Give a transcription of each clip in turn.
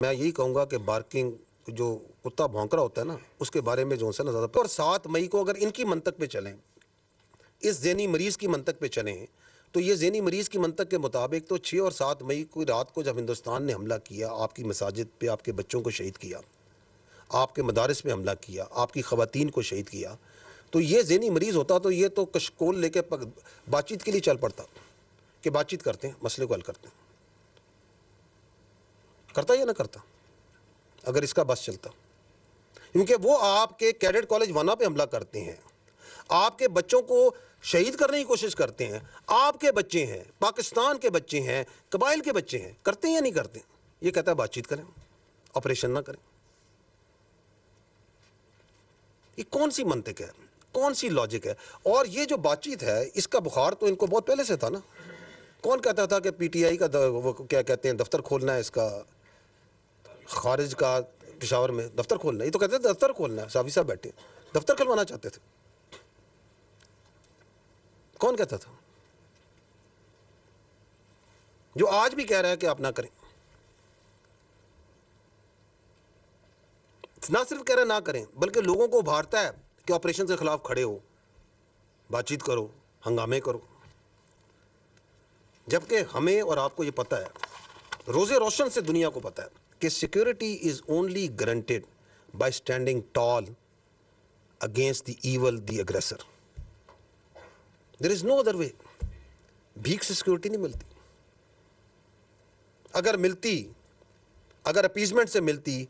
میں یہی کہوں گا کہ بارکنگ جو کتا بھونک رہا ہوتا ہے نا اس کے بارے میں جو ہے نا زیادہ، اور 7 مئی کو اگر ان کی منطق پہ چلیں، اس ذہنی مریض کی منطق پہ چلیں، تو یہ ذہنی مریض کی منطق کے مطابق تو 6 اور 7 مئی کو رات کو جب ہندوستان نے حملہ کیا، آپ کی مساجد پہ آپ کے بچوں کو شہید کیا، آپ کے مدارس پہ حملہ کیا، آپ کی خواتین کو شہید کیا، تو یہ ذہنی مریض ہوتا تو یہ تو کشکول لے کے بات چیت کے لیے چل پڑتا کہ بات چیت کرتے ہیں، مسئلے کو حل کرتے ہیں. کرتا یا نہ کرتا اگر اس کا بس چلتا؟ کیونکہ وہ آپ کے کیڈٹ کالج وانا پہ حملہ کرتے ہیں، آپ کے بچوں کو شہید کرنے کی کوشش کرتے ہیں، آپ کے بچے ہیں، پاکستان کے بچے ہیں، قبائل کے بچے ہیں، کرتے ہیں یا نہیں کرتے؟ یہ کہتا ہے بات چیت کریں، آپریشن نہ کریں. یہ کون سی منطق ہے، کون سی لاجک ہے؟ اور یہ جو بات چیت ہے اس کا بخار تو ان کو بہت پہلے سے تھا نا. کون کہتا تھا کہ پی ٹی آئی کا وہ کیا کہتے ہیں دفتر کھولنا ہے، اس کا خارج کا پشاور میں دفتر کھولنا ہے؟ یہ تو کہتے تھے دفتر کھولنا ہے، صافی صاحب بیٹھے دفتر کھلوانا چاہتے تھے. کون کہتا تھا؟ جو آج بھی کہہ رہا ہے کہ آپ نہ کریں. نہ صرف کہہ رہے نہ کریں بلکہ لوگوں کو ابھارتا ہے کہ آپریشن کے خلاف کھڑے ہو، بات چیت کرو، ہنگامے کرو. جبکہ ہمیں اور آپ کو یہ پتہ ہے، روزے روشن سے دنیا کو پتہ ہے کہ security is only guaranteed by standing tall against the evil the aggressor. There is no other way. بھیک سے سیکورٹی نہیں ملتی. اگر ملتی، اگر اپیزمنٹ سے ملتی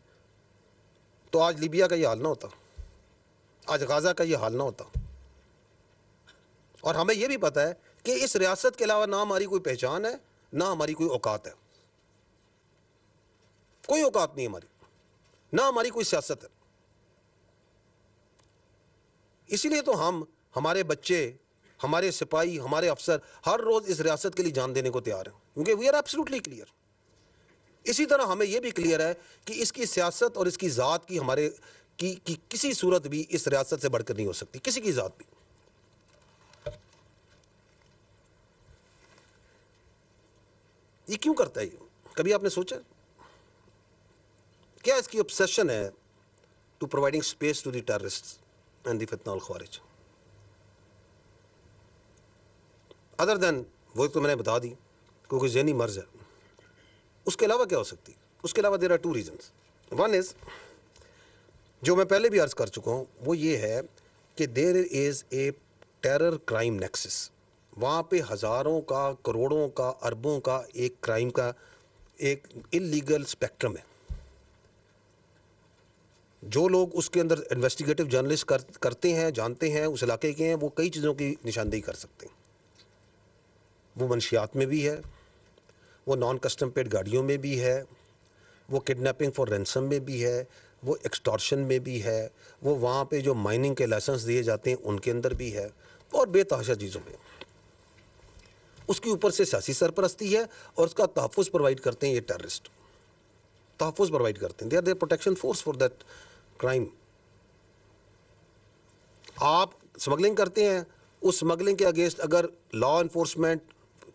تو آج لیبیا کا یہ حال نہ ہوتا، آج غازہ کا یہ حال نہ ہوتا. اور ہمیں یہ بھی پتہ ہے کہ اس ریاست کے علاوہ نہ ہماری کوئی پہچان ہے، نہ ہماری کوئی اوقات ہے. کوئی اوقات نہیں ہماری، نہ ہماری کوئی سیاست ہے. اسی لیے تو ہمارے بچے، ہمارے سپاہی، ہمارے افسر ہر روز اس ریاست کے لیے جان دینے کو تیار ہیں، کیونکہ وی آر ایبسلیوٹلی کلیئر. اسی طرح ہمیں یہ بھی کلیئر ہے کہ اس کی سیاست اور اس کی ذات کی ہمارے کی کسی صورت بھی اس ریاست سے بڑھ کر نہیں ہو سکتی، کسی کی ذات بھی. یہ کیوں کرتا ہے؟ یہ کبھی آپ نے سوچا کیا اس کی obsession ہے to providing space to the terrorists and the فتنہ الخوارج؟ ادر دین وہ تو میں نے بتا دی کیونکہ ذہنی مرض ہے. اس کے علاوہ کیا ہو سکتی؟ اس کے علاوہ there are 2 reasons. One is جو میں پہلے بھی عرض کر چکا ہوں، وہ یہ ہے کہ دیر از اے ٹیرر کرائم نیکسس. وہاں پہ ہزاروں کا، کروڑوں کا، اربوں کا ایک کرائم کا ایک انلیگل اسپیکٹرم ہے. جو لوگ اس کے اندر انویسٹیگیٹو جرنلسٹ کرتے ہیں، جانتے ہیں، اس علاقے کے ہیں، وہ کئی چیزوں کی نشاندہی کر سکتے ہیں. وہ منشیات میں بھی ہے، وہ نان کسٹم پیڈ گاڑیوں میں بھی ہے، وہ کڈنیپنگ فار رینسم میں بھی ہے، وہ ایکسٹارشن میں بھی ہے، وہ وہاں پہ جو مائننگ کے لائسنس دیے جاتے ہیں ان کے اندر بھی ہے، اور بے تحاشا چیزوں میں. اس کے اوپر سے سیاسی سرپرستی ہے اور اس کا تحفظ پرووائڈ کرتے ہیں یہ ٹیررسٹ. تحفظ پرووائڈ کرتے ہیں. They are their protection force for that crime. آپ اسمگلنگ کرتے ہیں، اس اسمگلنگ کے اگینسٹ اگر لا انفورسمنٹ،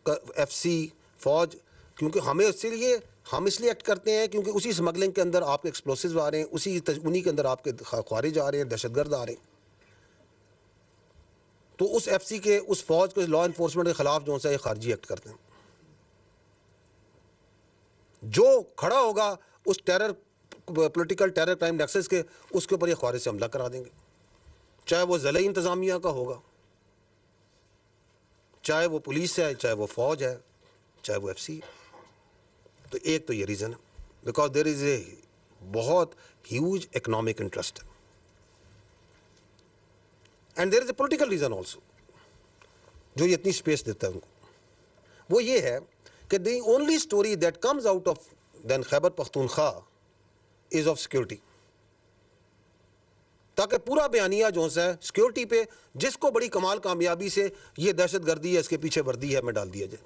ایف سی، فوج، کیونکہ ہم اس لیے ایکٹ کرتے ہیں کیونکہ اسی اسمگلنگ کے اندر آپ کے ایکسپلوسیوز آ رہے ہیں، انہی کے اندر آپ کے خوارج آ رہے ہیں، دہشت گرد آ رہے ہیں. تو اس ایف سی کے، اس فوج کو، لا انفورسمنٹ کے خلاف جو ہے یہ خارجی ایکٹ کرتے ہیں. جو کھڑا ہوگا اس پولیٹیکل ٹیرر کرائم نیکسس کے، اس کے اوپر یہ خوارج سے حملہ کرا دیں گے، چاہے وہ ضلعی انتظامیہ کا ہوگا، چاہے وہ پولیس ہے، چاہے وہ فوج ہے، چاہے وہ ایف سی ہے. تو ایک تو یہ ریزن ہے بیکاز دیر از اے بہت ہیوج اکنامک انٹرسٹ ہے. And there is a political reason also جو یہ اتنی اسپیس دیتا ہے ان کو. وہ یہ ہے کہ the only story that comes out of then Khyber Pakhtunkhwa is of security. تاکہ پورا بیانیہ جو ہے سیکورٹی پہ، جس کو بڑی کمال کامیابی سے یہ دہشت گردی ہے، اس کے پیچھے وردی ہے، میں ڈال دیا جائے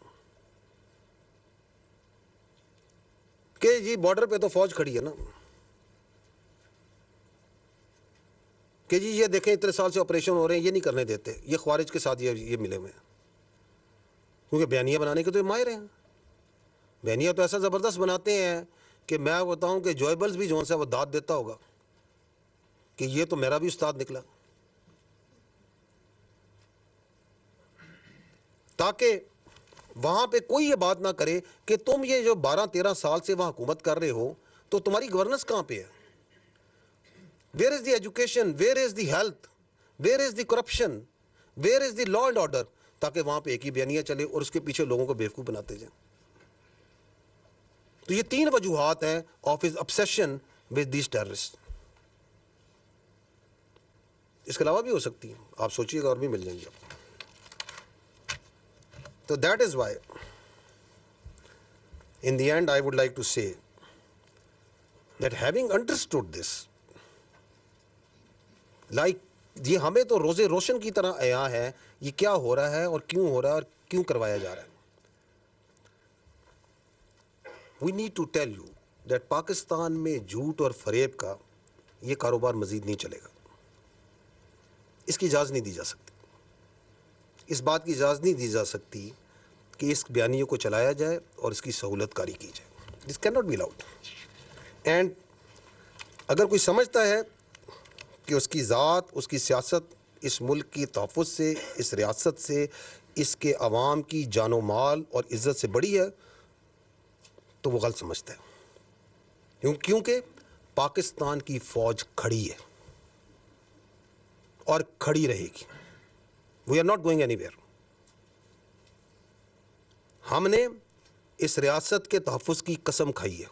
کہ جی بارڈر پہ تو فوج کھڑی ہے نا، کہ جی یہ دیکھیں اتنے سال سے آپریشن ہو رہے ہیں، یہ نہیں کرنے دیتے، یہ خوارج کے ساتھ یہ ملے ہوئے ہیں. کیونکہ بیانیہ بنانے کے تو یہ ماہر ہیں. بیانیہ تو ایسا زبردست بناتے ہیں کہ میں بتاؤں کہ جوائبلز بھی جو سے وہ داد دیتا ہوگا کہ یہ تو میرا بھی استاد نکلا. تاکہ وہاں پہ کوئی یہ بات نہ کرے کہ تم یہ جو 12-13 سال سے وہاں حکومت کر رہے ہو تو تمہاری گورننس کہاں پہ ہے. Where is the education, where is the health, where is the corruption, where is the law and order, تاکہ وہاں پہ ایک ہی بیانیہ چلے اور اس کے پیچھے لوگوں کو بیوقوف بناتے جائیں. تو یہ 3 وجوہات ہیں of his obsession with these terrorists. اس کے علاوہ بھی ہو سکتی ہیں, آپ سوچیے گا اور بھی مل جائیں گے آپ. تو that is why in the end I would like to say that having understood this, like یہ ہمیں تو روز روشن کی طرح عیاں ہے یہ کیا ہو رہا ہے اور کیوں ہو رہا ہے اور کیوں کروایا جا رہا ہے. We need to tell you that Pakistan میں جھوٹ اور فریب کا یہ کاروبار مزید نہیں چلے گا. اس کی اجازت نہیں دی جا سکتی. اس بات کی اجازت نہیں دی جا سکتی کہ اس بیانیے کو چلایا جائے اور اس کی سہولت کاری کی جائے. This can not be allowed. And اگر کوئی سمجھتا ہے کہ اس کی ذات, اس کی سیاست اس ملک کی تحفظ سے, اس ریاست سے, اس کے عوام کی جان و مال اور عزت سے بڑی ہے تو وہ غلط سمجھتا ہے. کیونکہ پاکستان کی فوج کھڑی ہے اور کھڑی رہے گی. We are not going anywhere. ہم نے اس ریاست کے تحفظ کی قسم کھائی ہے.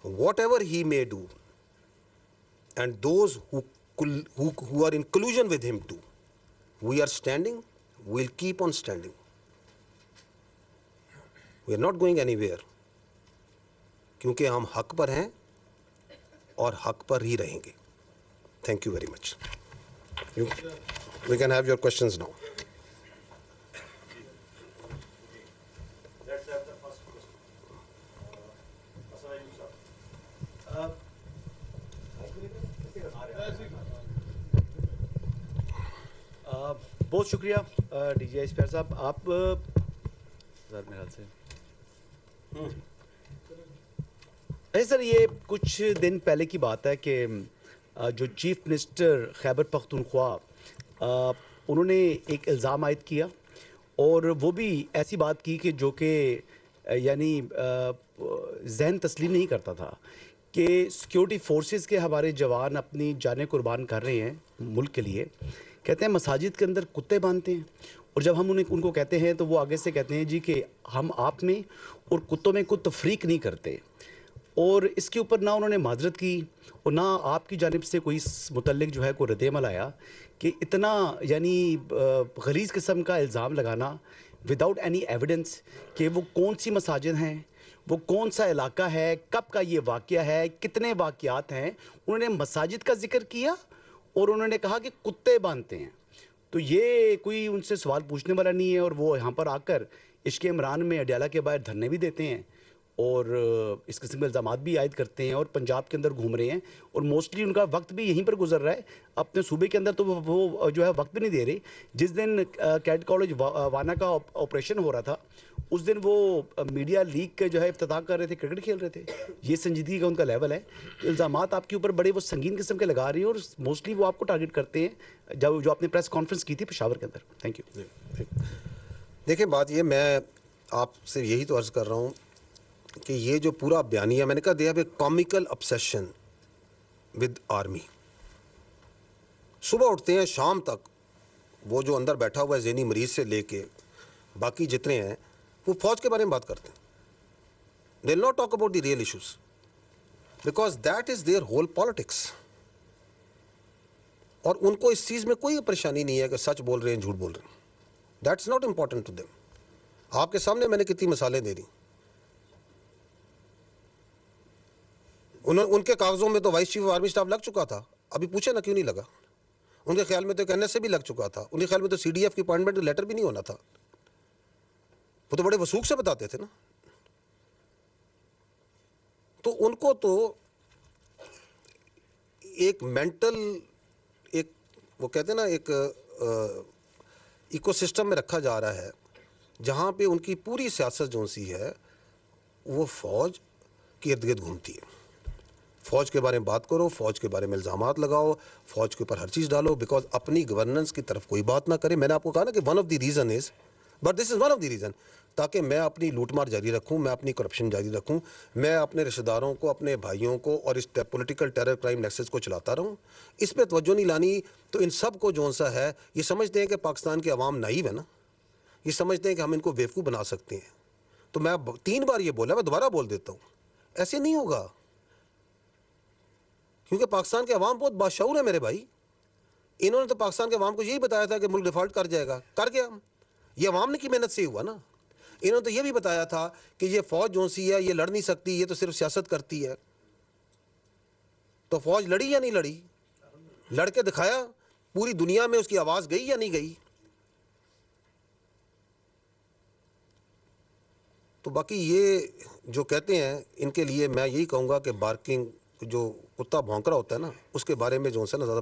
What ever he may do and those who are in collusion with him too, we are standing, we'll keep on standing. We are not going anywhere کیونکہ ہم حق پر ہیں اور حق پر ہی رہیں گے. Thank you very much. We can have your questions now. Let's have the first question. Assalam sir. بہت شکریہ ڈی جی اسپیئر صاحب. آپ سر میرے خیال سے سر یہ کچھ دن پہلے کی بات ہے کہ جو چیف منسٹر خیبر پختونخوا انہوں نے ایک الزام عائد کیا اور وہ بھی ایسی بات کی کہ جو کہ یعنی ذہن تسلیم نہیں کرتا تھا کہ سیکیورٹی فورسز کے ہمارے جوان اپنی جانیں قربان کر رہے ہیں ملک کے لیے. کہتے ہیں مساجد کے اندر کتے باندھتے ہیں اور جب ہم ان کو کہتے ہیں تو وہ آگے سے کہتے ہیں جی کہ ہم آپ میں اور کتوں میں کوئی تفریق نہیں کرتے. اور اس کے اوپر نہ انہوں نے معذرت کی اور نہ آپ کی جانب سے کوئی اس متعلق جو ہے کوئی رد عمل آیا کہ اتنا یعنی غلیظ قسم کا الزام لگانا وداؤٹ اینی ایویڈنس کہ وہ کون سی مساجد ہیں, وہ کون سا علاقہ ہے, کب کا یہ واقعہ ہے, کتنے واقعات ہیں. انہوں نے مساجد کا ذکر کیا اور انہوں نے کہا کہ کتے باندھتے ہیں. تو یہ کوئی ان سے سوال پوچھنے والا نہیں ہے اور وہ یہاں پر آ کر عشق عمران میں اڈیالہ کے باہر دھرنے بھی دیتے ہیں اور اس قسم کے الزامات بھی عائد کرتے ہیں اور پنجاب کے اندر گھوم رہے ہیں اور موسٹلی ان کا وقت بھی یہیں پر گزر رہا ہے. اپنے صوبے کے اندر تو وہ جو ہے وقت بھی نہیں دے رہے. جس دن کیڈ کالج وانا کا آپریشن ہو رہا تھا اس دن وہ میڈیا لیگ کے جو ہے افتتاح کر رہے تھے, کرکٹ کھیل رہے تھے. یہ سنجیدگی کا ان کا لیول ہے. الزامات آپ کے اوپر بڑے وہ سنگین قسم کے لگا رہے ہیں اور موسٹلی وہ آپ کو ٹارگٹ کرتے ہیں جو آپ نے پریس کانفرنس کی تھی پشاور کے اندر. Thank you. دیکھیں بات یہ, میں آپ سے یہی تو عرض کر رہا ہوں کہ یہ جو پورا بیانیہ میں نے کہا they have a comical obsession with army. صبح اٹھتے ہیں شام تک وہ جو اندر بیٹھا ہوا ہے ذہنی مریض سے لے کے باقی جتنے ہیں وہ فوج کے بارے میں بات کرتے ہیں. they will not talk about the real issues because that is their whole politics. اور ان کو اس چیز میں کوئی پریشانی نہیں ہے کہ سچ بول رہے ہیں جھوٹ بول رہے ہیں. that's not important to them. آپ کے سامنے میں نے کتنی مثالیں دے دی. ان کے کاغذوں میں تو vice chief of army staff لگ چکا تھا, ابھی پوچھے نا کیوں نہیں لگا. ان کے خیال میں تو کہنے سے بھی لگ چکا تھا, ان کے خیال میں تو سی ڈی ایف کی اپوائنٹمنٹ لیٹر بھی نہیں ہونا تھا. وہ تو بڑے وثوق سے بتاتے تھے نا. تو ان کو تو ایک مینٹل ایک وہ کہتے ہیں نا ایک ایکو سسٹم میں رکھا جا رہا ہے جہاں پہ ان کی پوری سیاست جو سی ہے وہ فوج کے ارد گرد گھومتی ہے. فوج کے بارے میں بات کرو, فوج کے بارے میں الزامات لگاؤ, فوج کے اوپر ہر چیز ڈالو, بیکاز اپنی گورننس کی طرف کوئی بات نہ کرے. میں نے آپ کو کہا نا کہ one of the reason is, but this is one of the reason, تاکہ میں اپنی لوٹ مار جاری رکھوں, میں اپنی کرپشن جاری رکھوں, میں اپنے رشتہ داروں کو, اپنے بھائیوں کو اور اس پولیٹیکل ٹیرر کرائم نیکسس کو چلاتا رہوں. اس پہ توجہ نہیں لانی. تو ان سب کو جو سا ہے, یہ سمجھتے ہیں کہ پاکستان کے عوام نائیو ہے نا, یہ سمجھتے ہیں کہ ہم ان کو بیوقوف بنا سکتے ہیں. تو میں 3 بار یہ بولا, میں دوبارہ بول دیتا ہوں, ایسے نہیں ہوگا, کیونکہ پاکستان کے عوام بہت باشعور ہے میرے بھائی. انہوں نے تو پاکستان کے عوام کو یہی بتایا تھا کہ ملک ڈیفالٹ کر جائے گا, کر گیا. یہ عوام نے کی محنت سے ہوا نا. انہوں نے تو یہ بھی بتایا تھا کہ یہ فوج جو سی ہے یہ لڑ نہیں سکتی, یہ تو صرف سیاست کرتی ہے. تو فوج لڑی یا نہیں لڑی؟ لڑ کے دکھایا. پوری دنیا میں اس کی آواز گئی یا نہیں گئی؟ تو باقی یہ جو کہتے ہیں ان کے لیے میں یہی کہوں گا کہ بارکنگ, جو کتا بھونک رہا ہوتا ہے نا, اس کے بارے میں جو ہے نا زیادہ